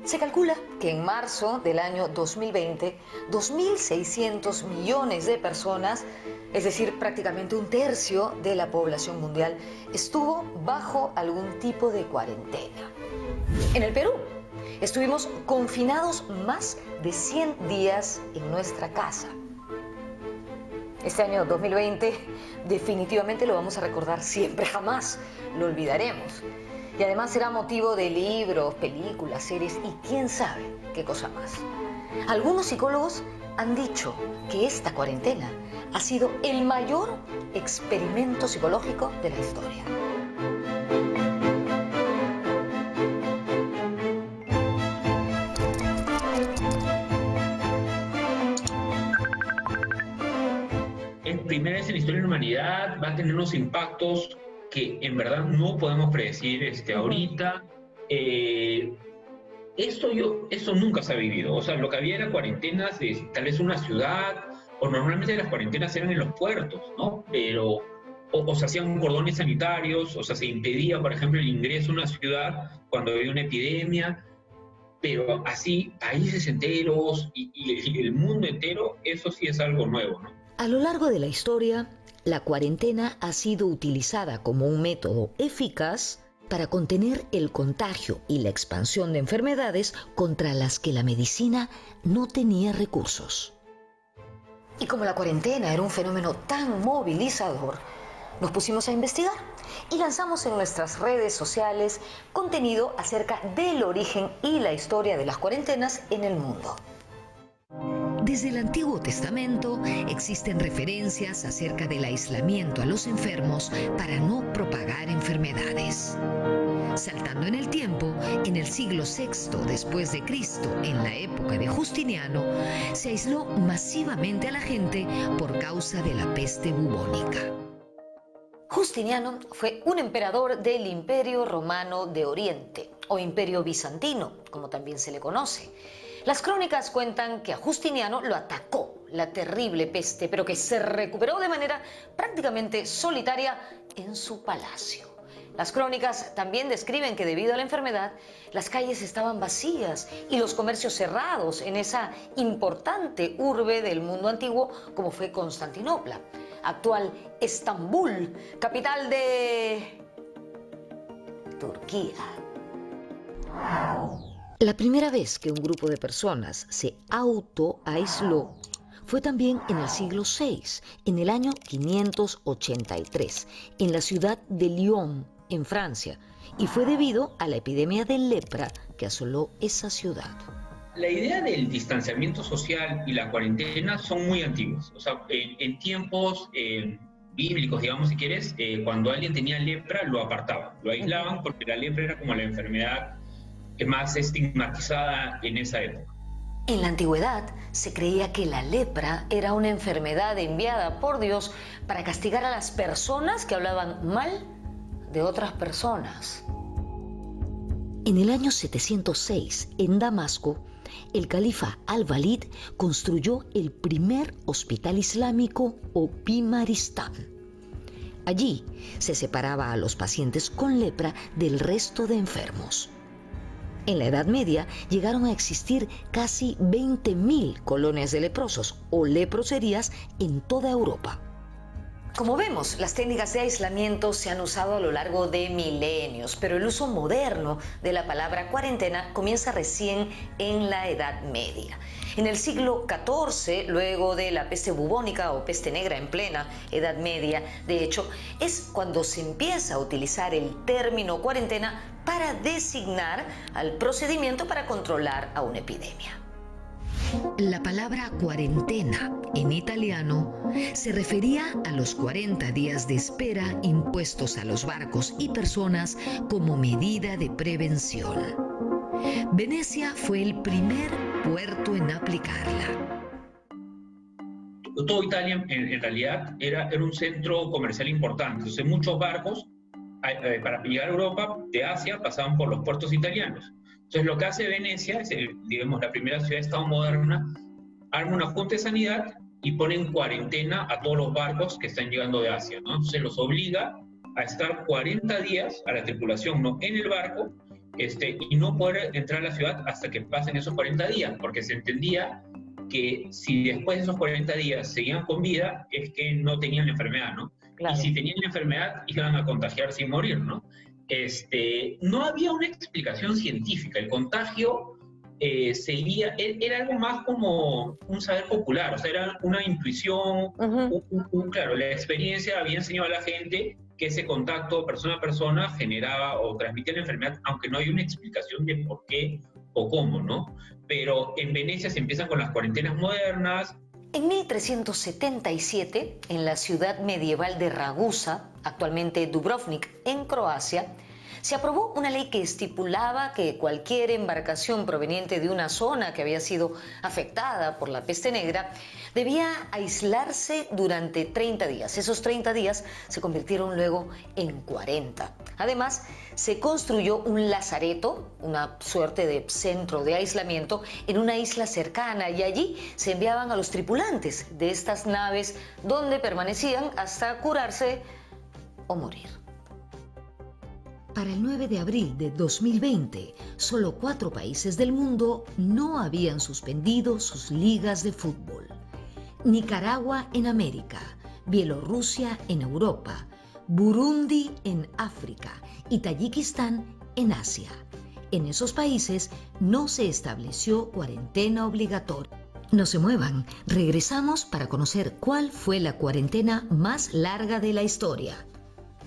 Se calcula que en marzo del año 2020, 2.600 millones de personas, es decir, prácticamente un tercio de la población mundial, estuvo bajo algún tipo de cuarentena. En el Perú, estuvimos confinados más de 100 días en nuestra casa. Este año 2020 definitivamente lo vamos a recordar siempre, jamás lo olvidaremos. Y además será motivo de libros, películas, series y quién sabe qué cosa más. Algunos psicólogos han dicho que esta cuarentena ha sido el mayor experimento psicológico de la historia. Es primera vez en la historia de la humanidad, va a tener unos impactos que en verdad no podemos predecir ahorita. Esto nunca se ha vivido. O sea, lo que había era cuarentenas de tal vez una ciudad, o normalmente las cuarentenas eran en los puertos, ¿no? Pero, o se hacían cordones sanitarios, o sea, se impedía, por ejemplo, el ingreso a una ciudad cuando había una epidemia, pero así, países enteros y el mundo entero, eso sí es algo nuevo, ¿no? A lo largo de la historia, la cuarentena ha sido utilizada como un método eficaz para contener el contagio y la expansión de enfermedades contra las que la medicina no tenía recursos. Y como la cuarentena era un fenómeno tan movilizador, nos pusimos a investigar y lanzamos en nuestras redes sociales contenido acerca del origen y la historia de las cuarentenas en el mundo. Desde el Antiguo Testamento existen referencias acerca del aislamiento a los enfermos para no propagar enfermedades. Saltando en el tiempo, en el siglo VI después de Cristo, en la época de Justiniano, se aisló masivamente a la gente por causa de la peste bubónica. Justiniano fue un emperador del Imperio Romano de Oriente, o Imperio Bizantino, como también se le conoce. Las crónicas cuentan que a Justiniano lo atacó la terrible peste, pero que se recuperó de manera prácticamente solitaria en su palacio. Las crónicas también describen que debido a la enfermedad, las calles estaban vacías y los comercios cerrados en esa importante urbe del mundo antiguo como fue Constantinopla, actual Estambul, capital de Turquía. La primera vez que un grupo de personas se autoaisló fue también en el siglo VI, en el año 583, en la ciudad de Lyon, en Francia, y fue debido a la epidemia de lepra que asoló esa ciudad. La idea del distanciamiento social y la cuarentena son muy antiguas. O sea, en tiempos bíblicos, digamos, si quieres, cuando alguien tenía lepra, lo apartaban, lo aislaban, porque la lepra era como la enfermedad más estigmatizada en esa época. En la antigüedad se creía que la lepra era una enfermedad enviada por Dios para castigar a las personas que hablaban mal de otras personas. En el año 706, en Damasco, el califa Al-Walid construyó el primer hospital islámico o Bimaristán. Allí se separaba a los pacientes con lepra del resto de enfermos. En la Edad Media llegaron a existir casi 20.000 colonias de leprosos o leproserías en toda Europa. Como vemos, las técnicas de aislamiento se han usado a lo largo de milenios, pero el uso moderno de la palabra cuarentena comienza recién en la Edad Media. En el siglo XIV, luego de la peste bubónica o peste negra en plena Edad Media, de hecho, es cuando se empieza a utilizar el término cuarentena para designar al procedimiento para controlar a una epidemia. La palabra cuarentena en italiano se refería a los 40 días de espera impuestos a los barcos y personas como medida de prevención. Venecia fue el primer puerto en aplicarla. Toda Italia en realidad era un centro comercial importante. Entonces muchos barcos para llegar a Europa de Asia pasaban por los puertos italianos. Entonces lo que hace Venecia, es digamos la primera ciudad-estado moderna, arma una junta de sanidad y pone en cuarentena a todos los barcos que están llegando de Asia, ¿no? Entonces los obliga a estar 40 días a la tripulación, ¿no?, en el barco, y no poder entrar a la ciudad hasta que pasen esos 40 días, porque se entendía que si después de esos 40 días seguían con vida, es que no tenían la enfermedad, ¿no? Claro. Y si tenían la enfermedad, iban a contagiarse y morir, ¿no? No había una explicación científica. El contagio era algo más como un saber popular, o sea, era una intuición, claro, la experiencia había enseñado a la gente que ese contacto persona a persona generaba o transmitía la enfermedad, aunque no hay una explicación de por qué o cómo, ¿no? Pero en Venecia se empiezan con las cuarentenas modernas. En 1377, en la ciudad medieval de Ragusa, actualmente Dubrovnik, en Croacia, se aprobó una ley que estipulaba que cualquier embarcación proveniente de una zona que había sido afectada por la peste negra debía aislarse durante 30 días. Esos 30 días se convirtieron luego en 40. Además, se construyó un lazareto, una suerte de centro de aislamiento, en una isla cercana, y allí se enviaban a los tripulantes de estas naves, donde permanecían hasta curarse o morir. Para el 9 de abril de 2020, solo 4 países del mundo no habían suspendido sus ligas de fútbol. Nicaragua en América, Bielorrusia en Europa, Burundi en África y Tayikistán en Asia. En esos países no se estableció cuarentena obligatoria. No se muevan, regresamos para conocer cuál fue la cuarentena más larga de la historia,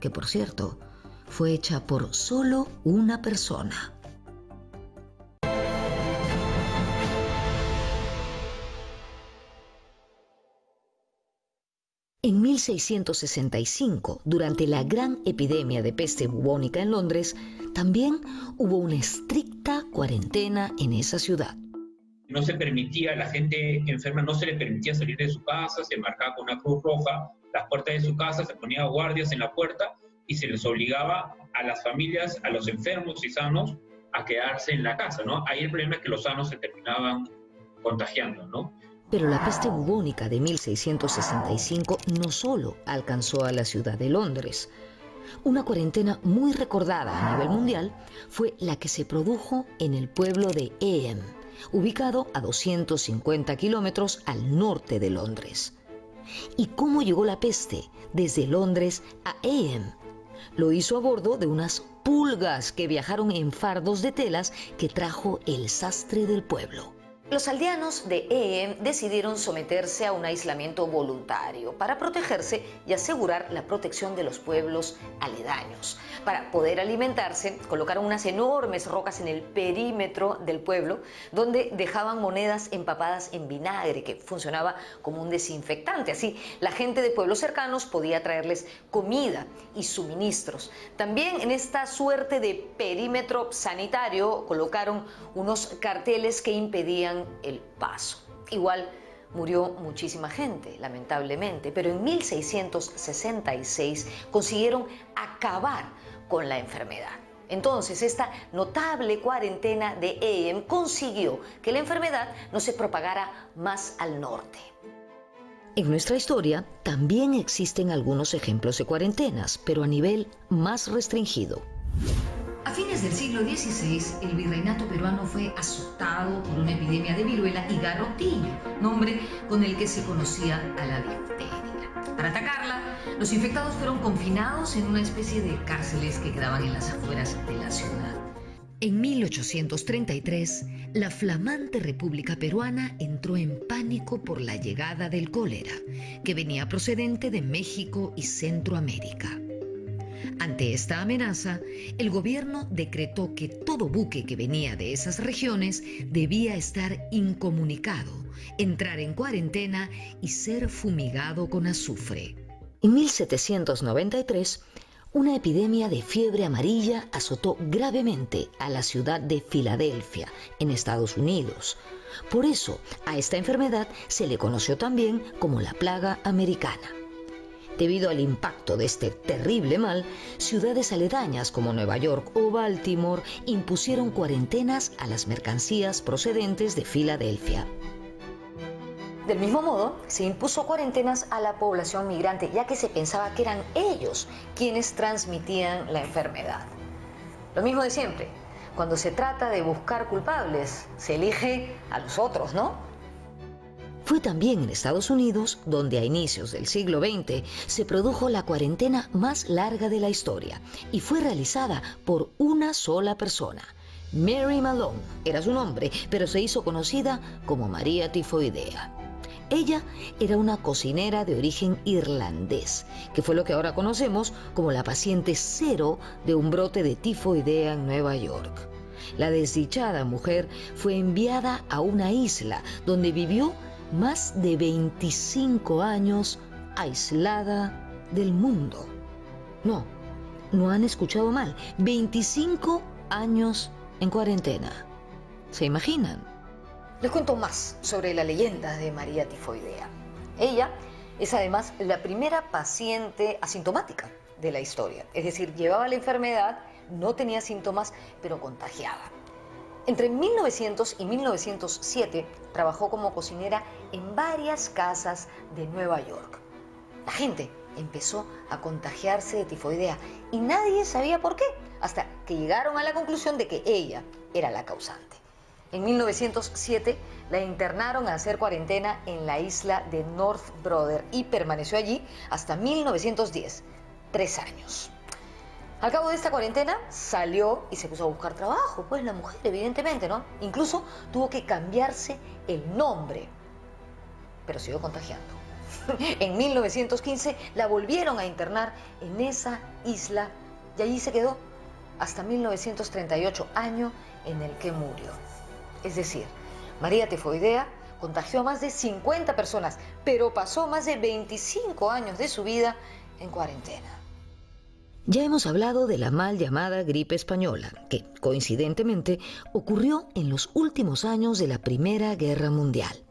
que por cierto, fue hecha por solo una persona. En 1665, durante la gran epidemia de peste bubónica en Londres, también hubo una estricta cuarentena en esa ciudad. No se permitía, a la gente enferma no se le permitía salir de su casa, se marcaba con una cruz roja las puertas de su casa, se ponía guardias en la puerta y se les obligaba a las familias, a los enfermos y sanos, a quedarse en la casa, ¿no? Ahí el problema es que los sanos se terminaban contagiando, ¿no? Pero la peste bubónica de 1665 no solo alcanzó a la ciudad de Londres. Una cuarentena muy recordada a nivel mundial fue la que se produjo en el pueblo de Egham, ubicado a 250 kilómetros al norte de Londres. ¿Y cómo llegó la peste desde Londres a Egham? Lo hizo a bordo de unas pulgas que viajaron en fardos de telas que trajo el sastre del pueblo. Los aldeanos de Egham decidieron someterse a un aislamiento voluntario para protegerse y asegurar la protección de los pueblos aledaños. Para poder alimentarse, colocaron unas enormes rocas en el perímetro del pueblo, donde dejaban monedas empapadas en vinagre, que funcionaba como un desinfectante. Así, la gente de pueblos cercanos podía traerles comida y suministros. También en esta suerte de perímetro sanitario colocaron unos carteles que impedían el paso. Igual murió muchísima gente, lamentablemente, pero en 1666 consiguieron acabar con la enfermedad. Entonces, esta notable cuarentena de Egham consiguió que la enfermedad no se propagara más al norte. En nuestra historia también existen algunos ejemplos de cuarentenas, pero a nivel más restringido. A fines del siglo XVI, el virreinato peruano fue azotado por una epidemia de viruela y garrotillo, nombre con el que se conocía a la difteria. Para atacarla, los infectados fueron confinados en una especie de cárceles que quedaban en las afueras de la ciudad. En 1833, la flamante República Peruana entró en pánico por la llegada del cólera, que venía procedente de México y Centroamérica. Ante esta amenaza, el gobierno decretó que todo buque que venía de esas regiones debía estar incomunicado, entrar en cuarentena y ser fumigado con azufre. En 1793, una epidemia de fiebre amarilla azotó gravemente a la ciudad de Filadelfia, en Estados Unidos. Por eso, a esta enfermedad se le conoció también como la plaga americana. Debido al impacto de este terrible mal, ciudades aledañas como Nueva York o Baltimore impusieron cuarentenas a las mercancías procedentes de Filadelfia. Del mismo modo, se impuso cuarentenas a la población migrante, ya que se pensaba que eran ellos quienes transmitían la enfermedad. Lo mismo de siempre. cuando se trata de buscar culpables, se elige a los otros, ¿no? Fue también en Estados Unidos donde a inicios del siglo XX se produjo la cuarentena más larga de la historia y fue realizada por una sola persona. Mary Malone era su nombre, pero se hizo conocida como María Tifoidea. Ella era una cocinera de origen irlandés, que fue lo que ahora conocemos como la paciente cero de un brote de tifoidea en Nueva York. La desdichada mujer fue enviada a una isla donde vivió más de 25 años aislada del mundo. No han escuchado mal, 25 años en cuarentena. ¿Se imaginan? Les cuento más sobre la leyenda de María Tifoidea. Ella es además la primera paciente asintomática de la historia. Es decir, llevaba la enfermedad, no tenía síntomas, pero contagiaba. Entre 1900 y 1907 trabajó como cocinera en varias casas de Nueva York. La gente empezó a contagiarse de tifoidea y nadie sabía por qué, hasta que llegaron a la conclusión de que ella era la causante. En 1907 la internaron a hacer cuarentena en la isla de North Brother y permaneció allí hasta 1910, 3 años. Al cabo de esta cuarentena salió y se puso a buscar trabajo, pues la mujer, evidentemente, ¿no? Incluso tuvo que cambiarse el nombre, pero siguió contagiando. En 1915 la volvieron a internar en esa isla y allí se quedó hasta 1938, año en el que murió. Es decir, María Tifoidea contagió a más de 50 personas, pero pasó más de 25 años de su vida en cuarentena. Ya hemos hablado de la mal llamada gripe española, que coincidentemente ocurrió en los últimos años de la Primera Guerra Mundial.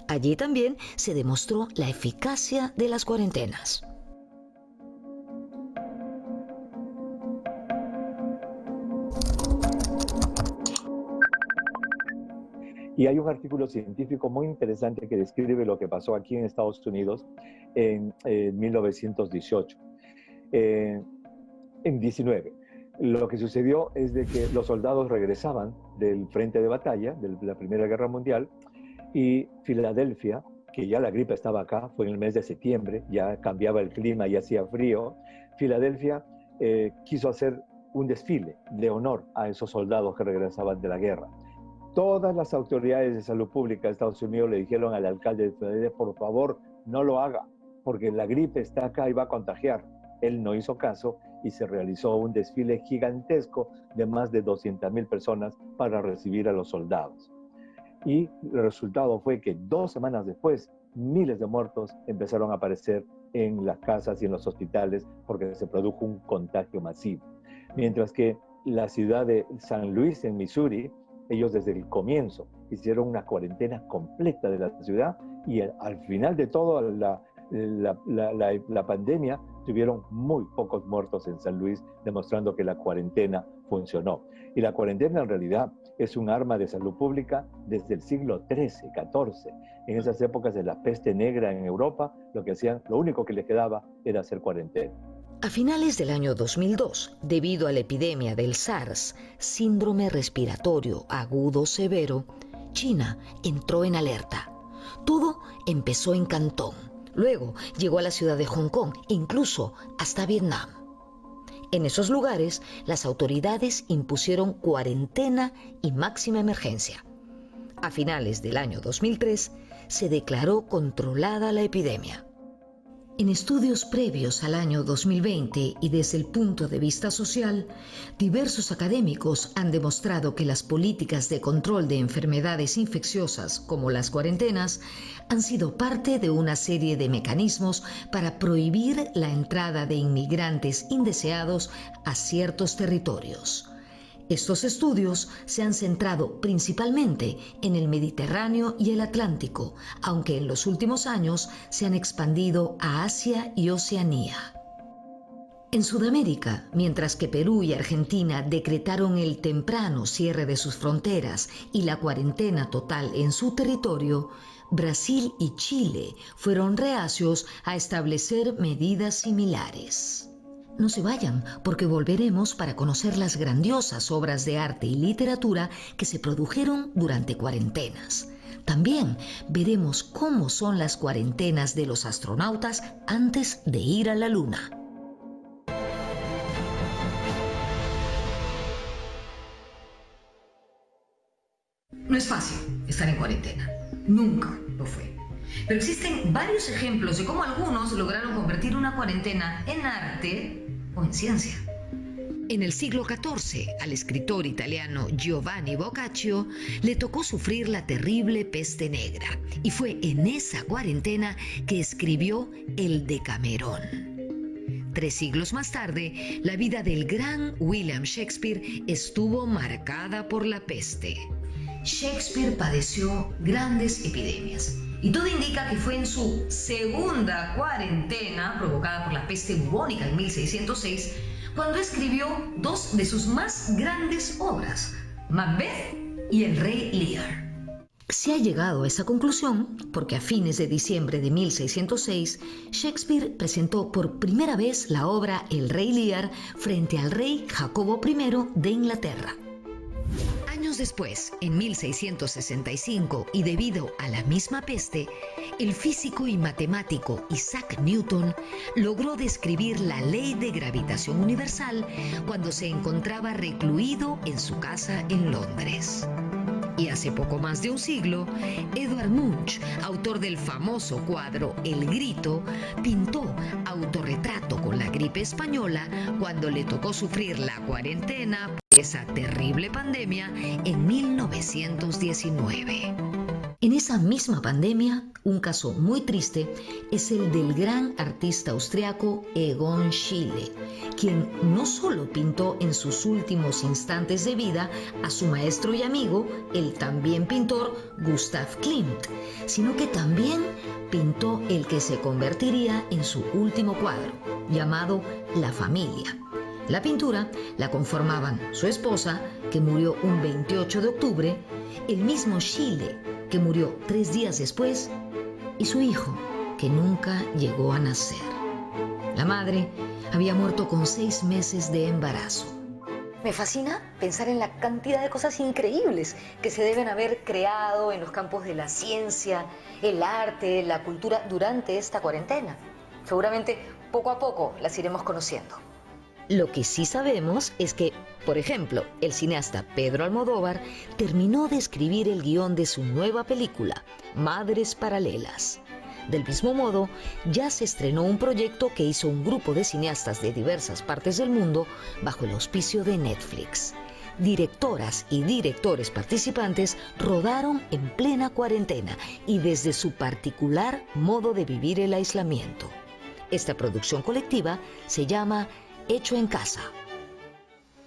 Allí también se demostró la eficacia de las cuarentenas. Y hay un artículo científico muy interesante que describe lo que pasó aquí en Estados Unidos en 1918. En 19. Lo que sucedió es de que los soldados regresaban del frente de batalla, de la Primera Guerra Mundial, y Filadelfia, que ya la gripe estaba acá, fue en el mes de septiembre, ya cambiaba el clima y hacía frío. Filadelfia quiso hacer un desfile de honor a esos soldados que regresaban de la guerra. Todas las autoridades de salud pública de Estados Unidos le dijeron al alcalde de Filadelfia, por favor, no lo haga, porque la gripe está acá y va a contagiar. Él no hizo caso y se realizó un desfile gigantesco de más de 200,000 personas para recibir a los soldados. Y el resultado fue que 2 semanas después, miles de muertos empezaron a aparecer en las casas y en los hospitales porque se produjo un contagio masivo. Mientras que la ciudad de San Luis, en Missouri, ellos desde el comienzo hicieron una cuarentena completa de la ciudad y al final de toda la pandemia tuvieron muy pocos muertos en San Luis, demostrando que la cuarentena funcionó. Y la cuarentena en realidad es un arma de salud pública desde el siglo XIII, XIV. En esas épocas de la peste negra en Europa, lo único que les quedaba era hacer cuarentena. A finales del año 2002, debido a la epidemia del SARS, síndrome respiratorio agudo severo, China entró en alerta. Todo empezó en Cantón, luego llegó a la ciudad de Hong Kong e incluso hasta Vietnam. En esos lugares, las autoridades impusieron cuarentena y máxima emergencia. A finales del año 2003, se declaró controlada la epidemia. En estudios previos al año 2020 y desde el punto de vista social, diversos académicos han demostrado que las políticas de control de enfermedades infecciosas, como las cuarentenas, han sido parte de una serie de mecanismos para prohibir la entrada de inmigrantes indeseados a ciertos territorios. Estos estudios se han centrado principalmente en el Mediterráneo y el Atlántico, aunque en los últimos años se han expandido a Asia y Oceanía. En Sudamérica, mientras que Perú y Argentina decretaron el temprano cierre de sus fronteras y la cuarentena total en su territorio, Brasil y Chile fueron reacios a establecer medidas similares. No se vayan, porque volveremos para conocer las grandiosas obras de arte y literatura que se produjeron durante cuarentenas. También veremos cómo son las cuarentenas de los astronautas antes de ir a la Luna. No es fácil estar en cuarentena. Nunca lo fue. Pero existen varios ejemplos de cómo algunos lograron convertir una cuarentena en arte o en ciencia. En el siglo XIV, al escritor italiano Giovanni Boccaccio le tocó sufrir la terrible peste negra, y fue en esa cuarentena que escribió el Decamerón. 3 siglos más tarde, la vida del gran William Shakespeare estuvo marcada por la peste. Shakespeare padeció grandes epidemias, y todo indica que fue en su segunda cuarentena, provocada por la peste bubónica en 1606, cuando escribió 2 de sus más grandes obras, Macbeth y El Rey Lear. Se ha llegado a esa conclusión porque a fines de diciembre de 1606, Shakespeare presentó por primera vez la obra El Rey Lear frente al rey Jacobo I de Inglaterra. Años después, en 1665, y debido a la misma peste, el físico y matemático Isaac Newton logró describir la ley de gravitación universal cuando se encontraba recluido en su casa en Londres. Y hace poco más de un siglo, Edvard Munch, autor del famoso cuadro El Grito, pintó autorretrato con la gripe española cuando le tocó sufrir la cuarentena por esa terrible pandemia en 1919. En esa misma pandemia, un caso muy triste es el del gran artista austriaco Egon Schiele, quien no solo pintó en sus últimos instantes de vida a su maestro y amigo, el también pintor Gustav Klimt, sino que también pintó el que se convertiría en su último cuadro, llamado La Familia. La pintura la conformaban su esposa, que murió un 28 de octubre, el mismo Schiele, que murió 3 días después, y su hijo, que nunca llegó a nacer. La madre había muerto con 6 meses de embarazo. Me fascina pensar en la cantidad de cosas increíbles que se deben haber creado en los campos de la ciencia, el arte, la cultura durante esta cuarentena. Seguramente poco a poco las iremos conociendo. Lo que sí sabemos es que, por ejemplo, el cineasta Pedro Almodóvar terminó de escribir el guión de su nueva película, Madres Paralelas. Del mismo modo, ya se estrenó un proyecto que hizo un grupo de cineastas de diversas partes del mundo bajo el auspicio de Netflix. Directoras y directores participantes rodaron en plena cuarentena y desde su particular modo de vivir el aislamiento. Esta producción colectiva se llama Hecho en Casa.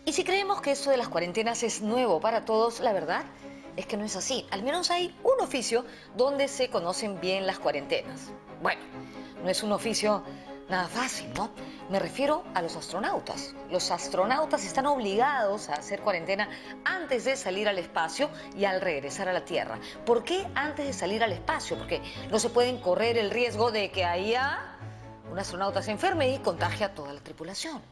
Y si creemos que esto de las cuarentenas es nuevo para todos, la verdad es que no es así. Al menos hay un oficio donde se conocen bien las cuarentenas. Bueno, no es un oficio nada fácil, ¿no? Me refiero a los astronautas. Los astronautas están obligados a hacer cuarentena antes de salir al espacio y al regresar a la Tierra. ¿Por qué antes de salir al espacio? Porque no se pueden correr el riesgo de que allá un astronauta se enferme y contagia a toda la tripulación.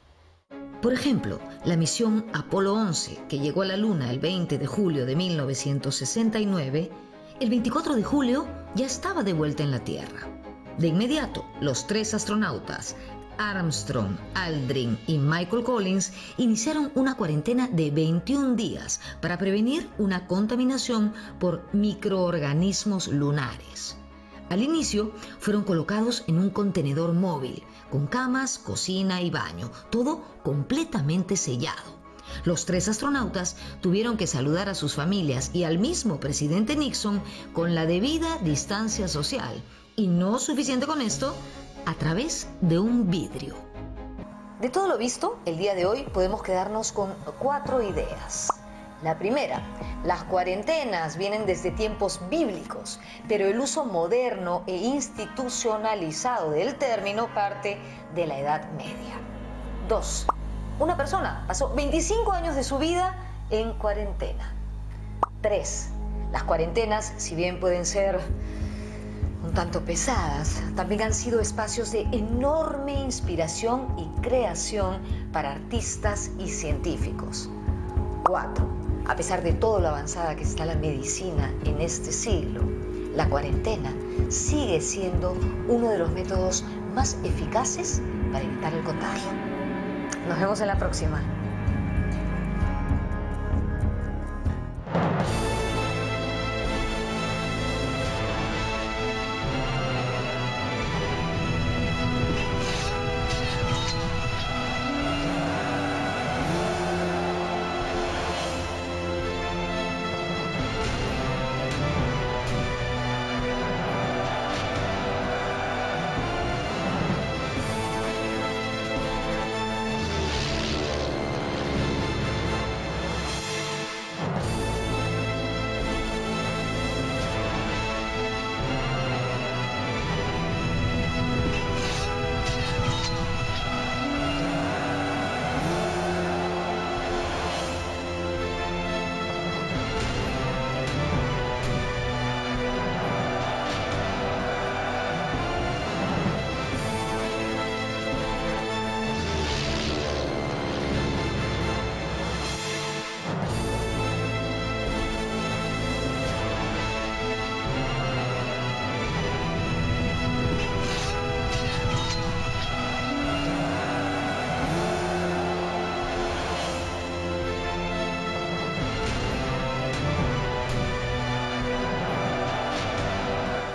Por ejemplo, la misión Apolo 11, que llegó a la Luna el 20 de julio de 1969, el 24 de julio ya estaba de vuelta en la Tierra. De inmediato, los 3 astronautas, Armstrong, Aldrin y Michael Collins, iniciaron una cuarentena de 21 días para prevenir una contaminación por microorganismos lunares. Al inicio, fueron colocados en un contenedor móvil, con camas, cocina y baño, todo completamente sellado. Los 3 astronautas tuvieron que saludar a sus familias y al mismo presidente Nixon con la debida distancia social, y no suficiente con esto, a través de un vidrio. De todo lo visto, el día de hoy podemos quedarnos con 4 ideas. La primera, las cuarentenas vienen desde tiempos bíblicos, pero el uso moderno e institucionalizado del término parte de la Edad Media. 2, una persona pasó 25 años de su vida en cuarentena. 3, las cuarentenas, si bien pueden ser un tanto pesadas, también han sido espacios de enorme inspiración y creación para artistas y científicos. 4. A pesar de todo lo avanzada que está la medicina en este siglo, la cuarentena sigue siendo uno de los métodos más eficaces para evitar el contagio. Nos vemos en la próxima.